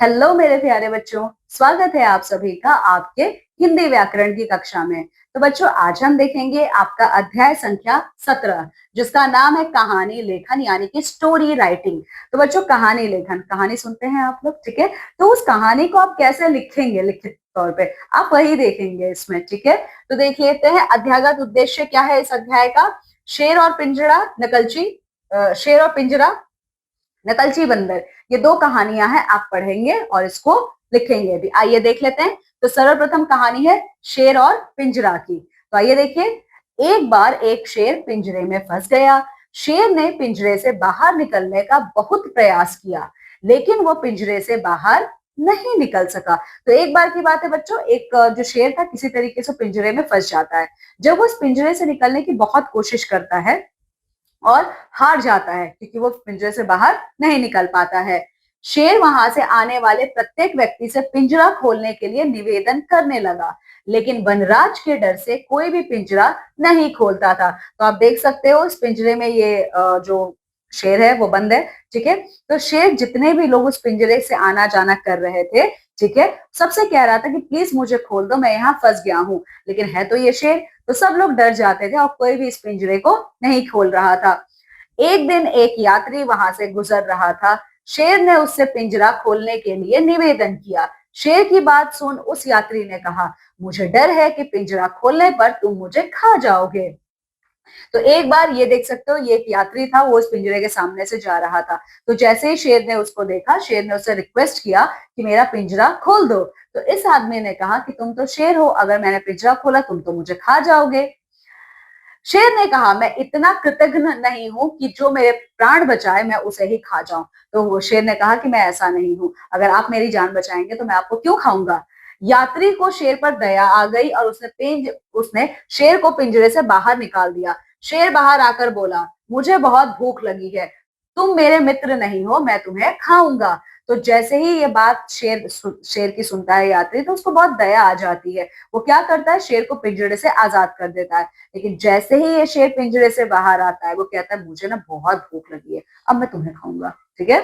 Hello मेरे प्यारे बच्चों, स्वागत है आप सभी का आपके हिंदी व्याकरण की कक्षा में। तो बच्चों, आज हम देखेंगे आपका अध्याय संख्या 17, जिसका नाम है कहानी लेखन यानी कि स्टोरी राइटिंग। तो बच्चों, कहानी लेखन, कहानी सुनते हैं आप लोग, ठीक है। तो उस कहानी को आप कैसे लिखेंगे लिखित तौर पे, आप वही देखेंगे इसमें, ठीक है। तो देख लेते हैं अध्यायगत उद्देश्य क्या है इस अध्याय का। शेर और पिंजरा नकलची, शेर और पिंजरा नकलची बंदर, ये दो कहानियां हैं, आप पढ़ेंगे और इसको लिखेंगे भी। आइए देख लेते हैं। तो सर्वप्रथम कहानी है शेर और पिंजरा की। तो आइए देखिए। एक बार एक शेर पिंजरे में फंस गया। शेर ने पिंजरे से बाहर निकलने का बहुत प्रयास किया, लेकिन वो पिंजरे से बाहर नहीं निकल सका। तो एक बार की बात है बच्चों, एक जो शेर था किसी तरीके से पिंजरे में फंस जाता है। जब वो इस पिंजरे से निकलने की बहुत कोशिश करता है और हार जाता है, क्योंकि वो पिंजरे से बाहर नहीं निकल पाता है। शेर वहां से आने वाले प्रत्येक व्यक्ति से पिंजरा खोलने के लिए निवेदन करने लगा, लेकिन वनराज के डर से कोई भी पिंजरा नहीं खोलता था। तो आप देख सकते हो इस पिंजरे में ये जो शेर है वो बंद है, ठीक है। तो शेर जितने भी लोग उस पिंजरे से आना जाना कर रहे थे, ठीक है, सबसे कह रहा था कि प्लीज मुझे खोल दो, मैं यहाँ फंस गया हूँ। लेकिन है तो ये शेर, तो सब लोग डर जाते थे और कोई भी इस पिंजरे को नहीं खोल रहा था। एक दिन एक यात्री वहां से गुजर रहा था। शेर ने उससे पिंजरा खोलने के लिए निवेदन किया। शेर की बात सुन उस यात्री ने कहा, मुझे डर है कि पिंजरा खोलने पर तुम मुझे खा जाओगे। तो एक बार ये देख सकते हो, ये एक यात्री था, वो उस पिंजरे के सामने से जा रहा था। तो जैसे ही शेर ने उसको देखा, शेर ने उससे रिक्वेस्ट किया कि मेरा पिंजरा खोल दो। तो इस आदमी ने कहा कि तुम तो शेर हो, अगर मैंने पिंजरा खोला तुम तो मुझे खा जाओगे। शेर ने कहा, मैं इतना कृतज्ञ नहीं हूं कि जो मेरे प्राण बचाए मैं उसे ही खा जाऊं। तो वो शेर ने कहा कि मैं ऐसा नहीं हूं, अगर आप मेरी जान बचाएंगे तो मैं आपको क्यों खाऊंगा। यात्री को शेर पर दया आ गई और उसने शेर को पिंजरे से बाहर निकाल दिया। शेर बाहर आकर बोला, मुझे बहुत भूख लगी है, तुम मेरे मित्र नहीं हो, मैं तुम्हें खाऊंगा। तो जैसे ही ये बात शेर की सुनता है यात्री, तो उसको बहुत दया आ जाती है। वो क्या करता है, शेर को पिंजरे से आजाद कर देता है। लेकिन जैसे ही ये शेर पिंजरे से बाहर आता है, वो कहता है, मुझे ना बहुत भूख लगी है, अब मैं तुम्हें खाऊंगा, ठीक है।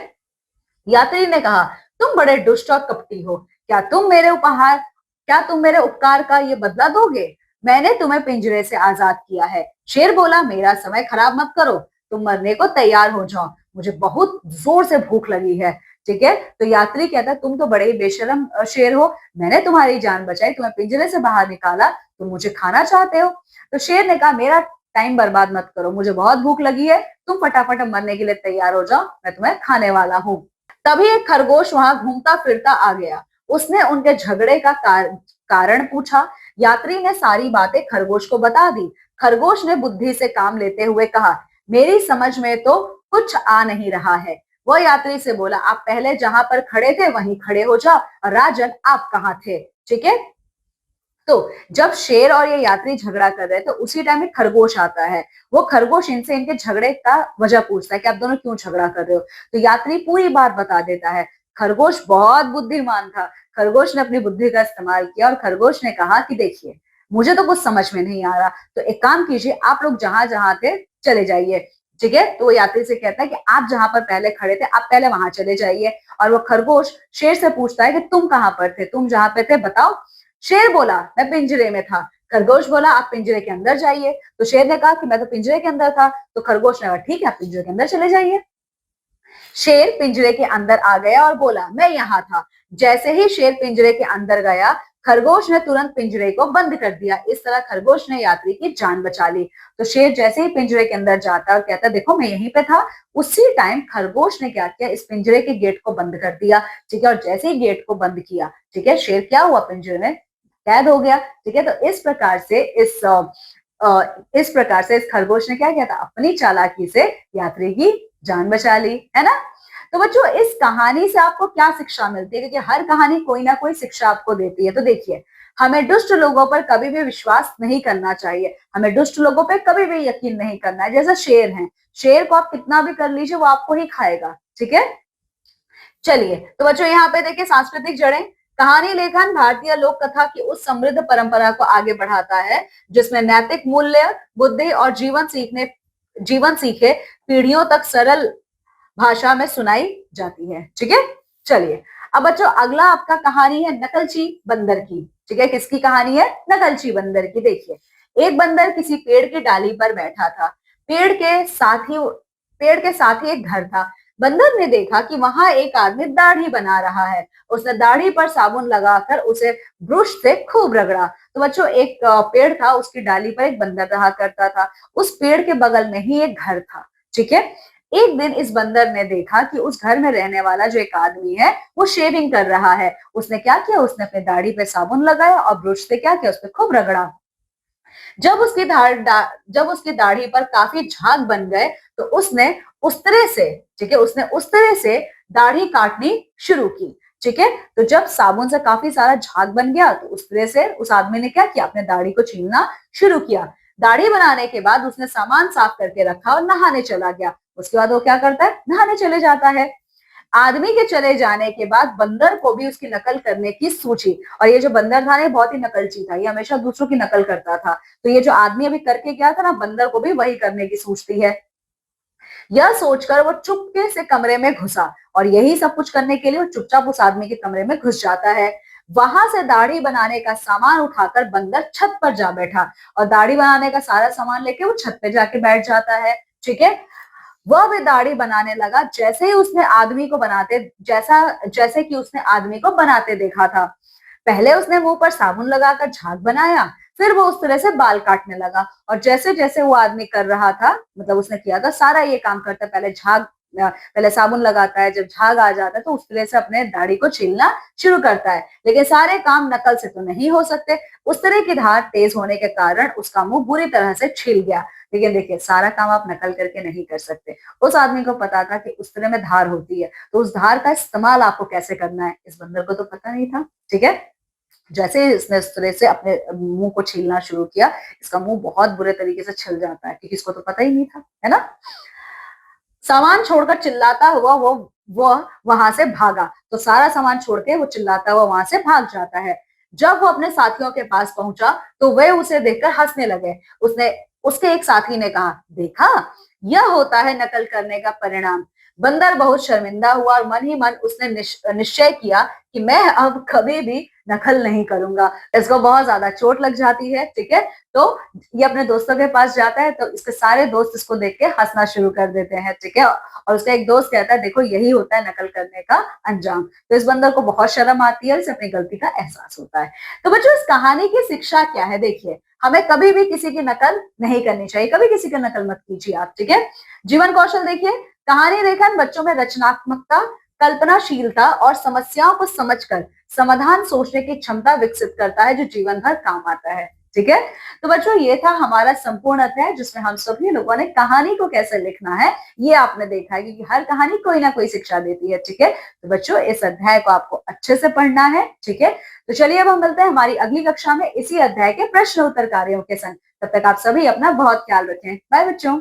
यात्री ने कहा, तुम बड़े दुष्ट और कपटी हो, क्या तुम मेरे उपकार का ये बदला दोगे। मैंने तुम्हें पिंजरे से आजाद किया है। शेर बोला, मेरा समय खराब मत करो, तुम मरने को तैयार हो जाओ, मुझे बहुत जोर से भूख लगी है, ठीक है। तो यात्री कहता है, तुम तो बड़े ही बेशरम शेर हो, मैंने तुम्हारी जान बचाई, तुम्हें पिंजरे से बाहर निकाला, तुम मुझे खाना चाहते हो। तो शेर ने कहा, मेरा टाइम बर्बाद मत करो, मुझे बहुत भूख लगी है, तुम फटाफट मरने के लिए तैयार हो जाओ, मैं तुम्हें खाने वाला हूँ। तभी एक खरगोश वहां घूमता फिरता आ गया। उसने उनके झगड़े का कारण पूछा। यात्री ने सारी बातें खरगोश को बता दी। खरगोश ने बुद्धि से काम लेते हुए कहा, मेरी समझ में तो कुछ आ नहीं रहा है। वह यात्री से बोला, आप पहले जहां पर खड़े थे वहीं खड़े हो जाओ, और राजन आप कहाँ थे, ठीक है। तो जब शेर और ये यात्री झगड़ा कर रहे थे, तो उसी टाइम में खरगोश आता है। वो खरगोश इनसे इनके झगड़े का वजह पूछता है कि आप दोनों क्यों झगड़ा कर रहे हो। तो यात्री पूरी बात बता देता है। खरगोश बहुत बुद्धिमान था। खरगोश ने अपनी बुद्धि का इस्तेमाल किया और खरगोश ने कहा कि देखिए, मुझे तो कुछ समझ में नहीं आ रहा, तो एक काम कीजिए, आप लोग जहां जहां थे चले जाइए, ठीक है। तो वो यात्री से कहता है कि आप जहां पर पहले खड़े थे, आप पहले वहां चले जाइए। और वो खरगोश शेर से पूछता है कि तुम कहां पर थे, तुम जहां पे थे बताओ। शेर बोला, मैं पिंजरे में था। खरगोश बोला, आप पिंजरे के अंदर जाइए। तो शेर ने कहा कि मैं तो पिंजरे के अंदर था। तो खरगोश ने कहा, ठीक है, आप पिंजरे के अंदर चले जाइए। शेर पिंजरे के अंदर आ गया और बोला, मैं यहाँ था। जैसे ही शेर पिंजरे के अंदर गया, खरगोश ने तुरंत पिंजरे को बंद कर दिया। इस तरह खरगोश ने यात्री की जान बचा ली। तो शेर जैसे ही पिंजरे के अंदर जाता और कहता, देखो मैं यहीं पे था, उसी टाइम खरगोश ने क्या किया, इस पिंजरे के गेट को बंद कर दिया, ठीक है। और जैसे ही गेट को बंद किया, ठीक है, शेर क्या हुआ, पिंजरे में कैद हो गया, ठीक है। तो इस प्रकार से इस खरगोश ने क्या किया था, अपनी चालाकी से यात्री की जान बचा ली, है ना। तो बच्चों, इस कहानी से आपको क्या शिक्षा मिलती है, क्योंकि हर कहानी कोई ना कोई शिक्षा आपको देती है। तो देखिए, हमें दुष्ट लोगों पर कभी भी विश्वास नहीं करना चाहिए, हमें दुष्ट लोगों पर कभी भी यकीन नहीं करना है। जैसे शेर है, शेर को आप कितना भी कर लीजिए, वो आपको ही खाएगा, ठीक है। चलिए, तो बच्चों यहाँ पे देखिए, सांस्कृतिक जड़ें। कहानी लेखन भारतीय लोक कथा की उस समृद्ध परंपरा को आगे बढ़ाता है जिसमें नैतिक मूल्य, बुद्धि और जीवन सीखे पीढ़ियों तक सरल भाषा में सुनाई जाती है, ठीक है। चलिए, अब बच्चों अगला आपका कहानी है नकलची बंदर की। ठीक है, किसकी कहानी है? नकलची बंदर की। देखिए, एक बंदर किसी पेड़ की डाली पर बैठा था। पेड़ के साथ ही पेड़ के साथ ही एक घर था। बंदर ने देखा कि वहां एक आदमी दाढ़ी बना रहा है। उसने दाढ़ी पर साबुन लगाकर उसे ब्रश से खूब रगड़ा। तो बच्चों एक पेड़ था, उसकी डाली पर एक बंदर रहा करता था। उस पेड़ के बगल में ही एक घर था। ठीक है, एक दिन इस बंदर ने देखा कि उस घर में रहने वाला जो एक आदमी है वो शेविंग कर रहा है। उसने क्या किया, उसने अपने दाढ़ी पे साबुन लगाया और ब्रश से क्या किया, उस पर खूब रगड़ा। जब उसकी दाढ़ी पर काफी झाग बन गए तो उसने उस तरह से, ठीक है, उसने उस तरह से दाढ़ी काटनी शुरू की। ठीक है, तो जब साबुन से काफी सारा झाग बन गया तो उस तरह से उस आदमी ने क्या किया, अपने दाढ़ी को छीलना शुरू किया। दाढ़ी बनाने के बाद उसने सामान साफ करके रखा और नहाने चला गया। उसके बाद वो क्या करता है, नहाने चले जाता है। आदमी के चले जाने के बाद बंदर को भी उसकी नकल करने की सूझी। और ये जो बंदर था ना, ये बहुत ही नकलची था, ये हमेशा दूसरों की नकल करता था। तो ये जो आदमी अभी करके गया था ना, बंदर को भी वही करने की सूझती है। यह सोचकर वो चुपके से कमरे में घुसा और यही सब कुछ करने के लिए वो चुपचाप उस आदमी के कमरे में घुस जाता है। वहां से दाढ़ी बनाने का सामान उठाकर बंदर छत पर जा बैठा और दाढ़ी बनाने का सारा सामान लेके वो छत पे जाके बैठ जाता है। ठीक है, वह भी दाढ़ी बनाने लगा जैसे ही उसने आदमी को बनाते जैसा जैसे कि उसने आदमी को बनाते देखा था। पहले उसने मुंह पर साबुन लगाकर झाग बनाया, फिर वो उस तरह से बाल काटने लगा और जैसे जैसे वो आदमी कर रहा था, मतलब उसने किया था सारा ये काम करता, पहले साबुन लगाता है, जब झाग आ जाता है तो उस तरह से अपने दाढ़ी को छीलना शुरू करता है। लेकिन सारे काम नकल से तो नहीं हो सकते, उस तरह की धार तेज होने के कारण उसका मुंह बुरी तरह से छिल गया। लेकिन देखिए, सारा काम आप नकल करके नहीं कर सकते। उस आदमी को पता था कि उस तरह में धार होती है, तो उस धार का इस्तेमाल आपको कैसे करना है, इस बंदर को तो पता नहीं था। ठीक है, जैसे ही इसने इस तरह से अपने मुंह को छीलना शुरू किया, इसका मुंह बहुत बुरे तरीके से छिल जाता है, क्योंकि इसको तो पता ही नहीं था, है ना। सामान छोड़कर चिल्लाता हुआ वो वहां से भागा। तो सारा सामान छोड़ के वो चिल्लाता हुआ वहां से भाग जाता है। जब वो अपने साथियों के पास पहुंचा तो वे उसे देखकर हंसने लगे। उसने उसके एक साथी ने कहा, देखा, यह होता है नकल करने का परिणाम। बंदर बहुत शर्मिंदा हुआ और मन ही मन उसने निश्चय किया कि मैं अब कभी भी नकल नहीं करूंगा। इसको बहुत ज्यादा चोट लग जाती है। ठीक है, तो ये अपने दोस्तों के पास जाता है तो इसके सारे दोस्त इसको देख के हंसना शुरू कर देते हैं। ठीक है, और उसका एक दोस्त कहता है, देखो यही होता है नकल करने का अंजाम। तो इस बंदर को बहुत शर्म आती है, इसे अपनी गलती का एहसास होता है। तो बच्चों, इस कहानी की शिक्षा क्या है? देखिए, हमें कभी भी किसी की नकल नहीं करनी चाहिए, कभी किसी की नकल मत कीजिए आप। ठीक है, जीवन कौशल देखिए, कहानी लेखन बच्चों में रचनात्मकता, कल्पनाशीलता और समस्याओं को समझकर समाधान सोचने की क्षमता विकसित करता है, जो जीवन भर काम आता है। ठीक है, तो बच्चों ये था हमारा संपूर्ण अध्याय, जिसमें हम सभी लोगों ने कहानी को कैसे लिखना है ये आपने देखा है, क्योंकि हर कहानी कोई ना कोई शिक्षा देती है। ठीक है, तो बच्चों इस अध्याय को आपको अच्छे से पढ़ना है। ठीक है, तो चलिए अब हम मिलते हैं हमारी अगली कक्षा में इसी अध्याय के प्रश्न उत्तर कार्यों के संग। तब तक आप सभी अपना बहुत ख्याल रखें। बाय बच्चों।